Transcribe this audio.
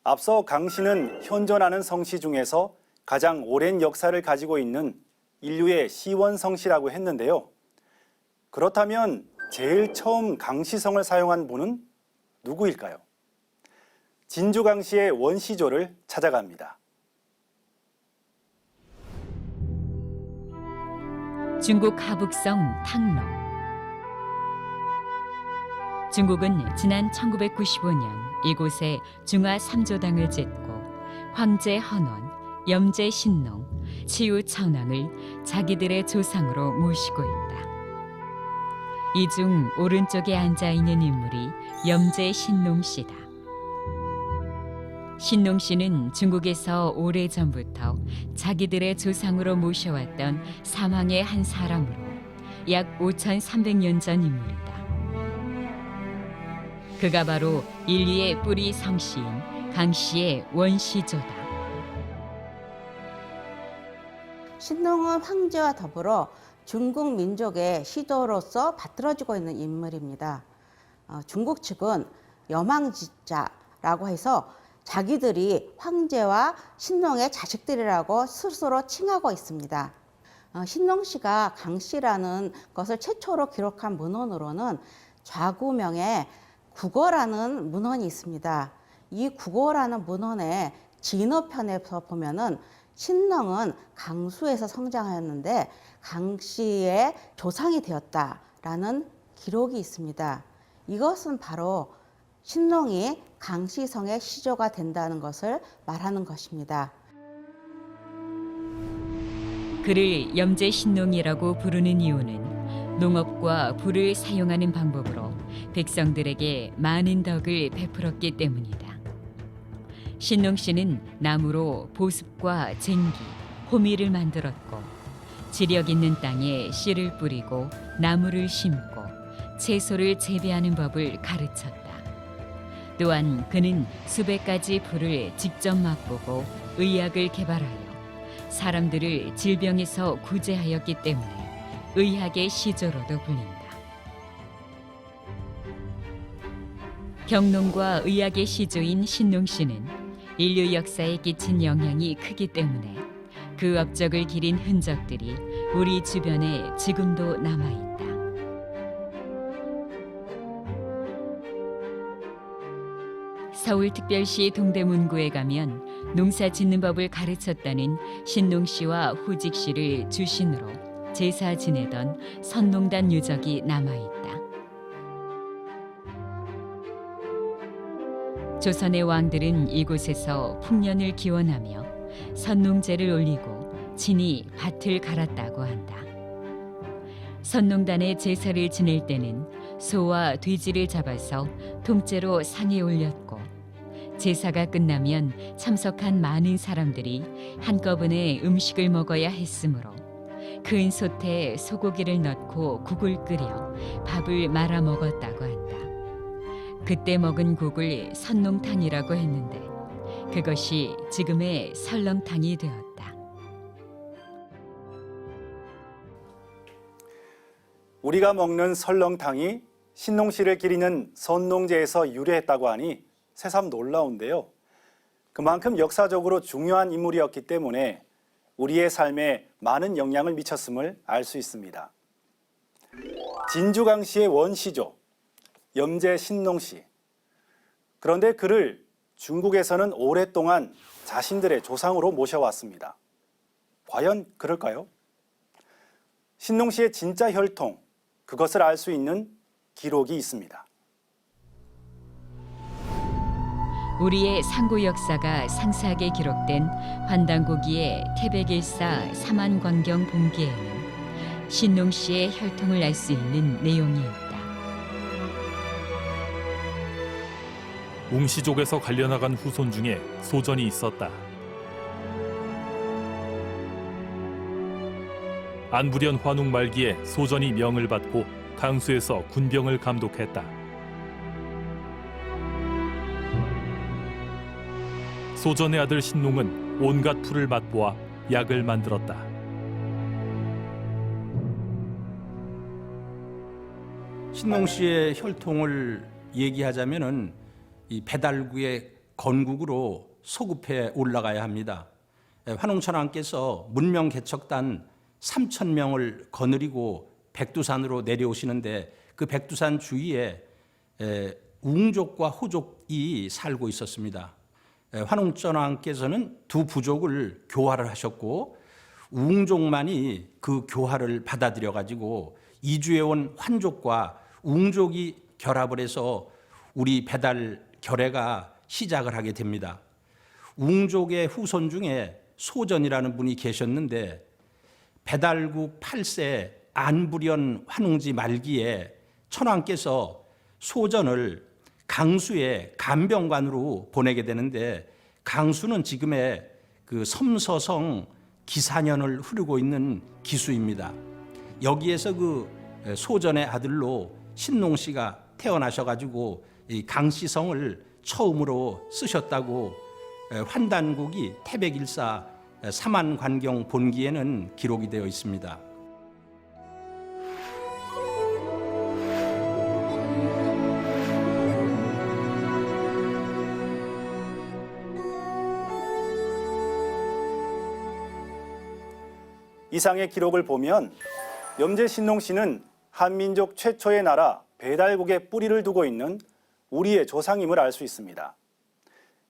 앞서 강씨는 현존하는 성씨 중에서 가장 오랜 역사를 가지고 있는 인류의 시원성씨라고 했는데요. 그렇다면 제일 처음 강씨성을 사용한 분은 누구일까요? 진주 강씨의 원시조를 찾아갑니다. 중국 하북성 탕로. 중국은 지난 1995년 이곳에 중화 3조당을 짓고 황제 헌원, 염제 신농, 치유 천왕을 자기들의 조상으로 모시고 있다. 이 중 오른쪽에 앉아 있는 인물이 염제 신농 씨다. 신농 씨는 중국에서 오래전부터 자기들의 조상으로 모셔왔던 사망의 한 사람으로 약 5,300년 전 인물이다. 그가 바로 인류의 뿌리 성씨인 강씨의 원시조다. 신농은 황제와 더불어 중국 민족의 시조로서 받들어지고 있는 인물입니다. 중국 측은 여망지자라고 해서 자기들이 황제와 신농의 자식들이라고 스스로 칭하고 있습니다. 신농 씨가 강씨라는 것을 최초로 기록한 문헌으로는 좌구명에 국어라는 문헌이 있습니다. 이 국어라는 문헌의 진어편에서 보면은 신농은 강수에서 성장하였는데 강씨의 조상이 되었다라는 기록이 있습니다. 이것은 바로 신농이 강씨성의 시조가 된다는 것을 말하는 것입니다. 그를 염제 신농이라고 부르는 이유는 농업과 불을 사용하는 방법으로 백성들에게 많은 덕을 베풀었기 때문이다. 신농 씨는 나무로 보습과 쟁기, 호미를 만들었고 지력 있는 땅에 씨를 뿌리고 나무를 심고 채소를 재배하는 법을 가르쳤다. 또한 그는 수백 가지 풀을 직접 맛보고 의약을 개발하여 사람들을 질병에서 구제하였기 때문에 의학의 시조로도 불린다. 경농과 의학의 시조인 신농 씨는 인류 역사에 끼친 영향이 크기 때문에 그 업적을 기린 흔적들이 우리 주변에 지금도 남아있다. 서울특별시 동대문구에 가면 농사 짓는 법을 가르쳤다는 신농 씨와 후직 씨를 주신으로 제사 지내던 선농단 유적이 남아있다. 조선의 왕들은 이곳에서 풍년을 기원하며 선농제를 올리고 친히 밭을 갈았다고 한다. 선농단의 제사를 지낼 때는 소와 돼지를 잡아서 통째로 상에 올렸고 제사가 끝나면 참석한 많은 사람들이 한꺼번에 음식을 먹어야 했으므로 큰 솥에 소고기를 넣고 국을 끓여 밥을 말아 먹었다고 한다. 그때 먹은 국을 선농탕이라고 했는데 그것이 지금의 설렁탕이 되었다. 우리가 먹는 설렁탕이 신농 씨를 기리는 선농제에서 유래했다고 하니 새삼 놀라운데요. 그만큼 역사적으로 중요한 인물이었기 때문에 우리의 삶에 많은 영향을 미쳤음을 알 수 있습니다. 진주강 씨의 원시조, 염제 신농 씨. 그런데 그를 중국에서는 오랫동안 자신들의 조상으로 모셔왔습니다. 과연 그럴까요? 신농 씨의 진짜 혈통, 그것을 알 수 있는 기록이 있습니다. 우리의 상고 역사가 상세하게 기록된 환단고기의 태백일사 사만광경 본기에는 신농 씨의 혈통을 알 수 있는 내용이 있다. 웅시족에서 갈려나간 후손 중에 소전이 있었다. 안부련 환웅 말기에 소전이 명을 받고 강수에서 군병을 감독했다. 소전의 아들 신농은 온갖 풀을 맛보아 약을 만들었다. 신농 씨의 혈통을 얘기하자면은 이 배달구의 건국으로 소급해 올라가야 합니다. 환웅천왕께서 문명 개척단 3,000명을 거느리고 백두산으로 내려오시는데 그 백두산 주위에 웅족과 호족이 살고 있었습니다. 환웅천왕께서는 두 부족을 교화를 하셨고 웅족만이 그 교화를 받아들여 가지고 이주해 온 환족과 웅족이 결합을 해서 우리 배달 결례가 시작을 하게 됩니다. 웅족의 후손 중에 소전이라는 분이 계셨는데 배달국 8세 안부련 환웅지 말기에 천왕께서 소전을 강수의 간병관으로 보내게 되는데 강수는 지금의 그 섬서성 기사년을 흐르고 있는 기수입니다. 여기에서 그 소전의 아들로 신농씨가 태어나셔가지고 이 강씨성을 처음으로 쓰셨다고 환단국이 태백일사 사만관경 본기에는 기록이 되어 있습니다. 이상의 기록을 보면 염제 신농씨는 한민족 최초의 나라 배달국에 뿌리를 두고 있는 우리의 조상임을 알 수 있습니다.